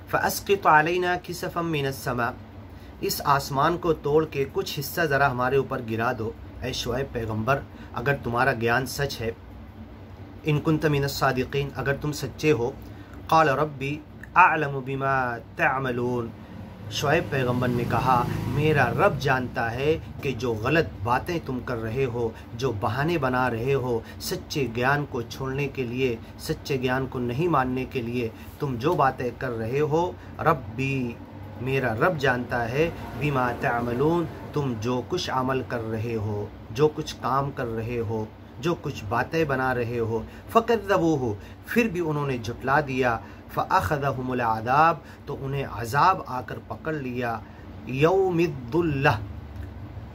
فَأَسْقِطْ عَلَيْنَا كِسَفًا مِّنَ السَّمَاءِ، اس آسمان کو توڑ کے کچھ حصہ ذرا ہمارے اوپر گرا دو اے شعیب پیغمبر، اگر تمہارا گیان سچ ہے، ان کنت من الصادقین، اگر تم سچے ہو۔ قال ربی اعلم بما تعملون، شعیب پیغمبر نے کہا میرا رب جانتا ہے کہ جو غلط باتیں تم کر رہے ہو، جو بہانے بنا رہے ہو سچے گیان کو چھوڑنے کے لیے، سچے گیان کو نہیں ماننے کے لیے، تم جو باتیں کر رہے ہو، ربی میرا رب جانتا ہے، بما تعملون، تم جو کچھ عمل کر رہے ہو، جو کچھ کام کر رہے ہو، جو کچھ باتیں بنا رہے ہو۔ فَكَذَّبُوهُ، پھر بھی انہوں نے جھٹلا دیا۔ فَأَخَذَهُمُ الْعَذَابُ، تو انہیں عذاب آ کر پکڑ لیا۔ یوم الظلہ،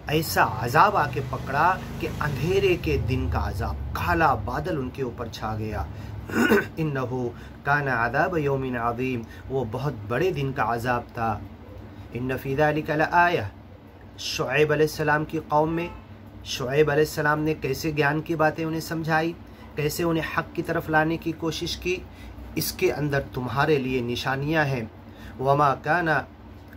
ایسا عذاب آ کے پکڑا کہ اندھیرے کے دن کا عذاب، کالا بادل ان کے اوپر چھا گیا۔ انہو کان عذاب یوم عظیم، وہ بہت بڑے دن کا عذاب تھا۔ ان فی ذلک لآیہ، شعیب علیہ السلام کی قوم میں شعیب علیہ السلام نے کیسے گیان کی باتیں انہیں سمجھائی، کیسے انہیں حق کی طرف لانے کی کوشش کی، اس کے اندر تمہارے لیے نشانیاں ہیں۔ وما کان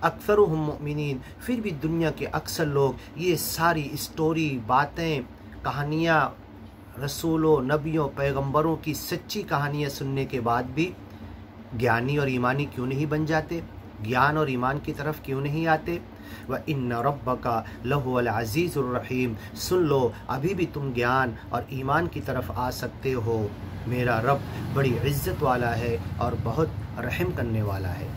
اکثرهم مؤمنین، پھر بھی دنیا کے اکثر لوگ یہ ساری اسٹوری، باتیں، کہانیاں، رسولوں، نبیوں، پیغمبروں کی سچی کہانیاں سننے کے بعد بھی گیانی اور ایمانی کیوں نہیں بن جاتے، گیان اور ایمان کی طرف کیوں نہیں آتے؟ وَإِنَّ رَبَّكَ لَهُوَ الْعَزِيزُ الرَّحِيمُ، سن لو ابھی بھی تم گیان اور ایمان کی طرف آ سکتے ہو، میرا رب بڑی عزت والا ہے اور بہت رحم کرنے والا ہے۔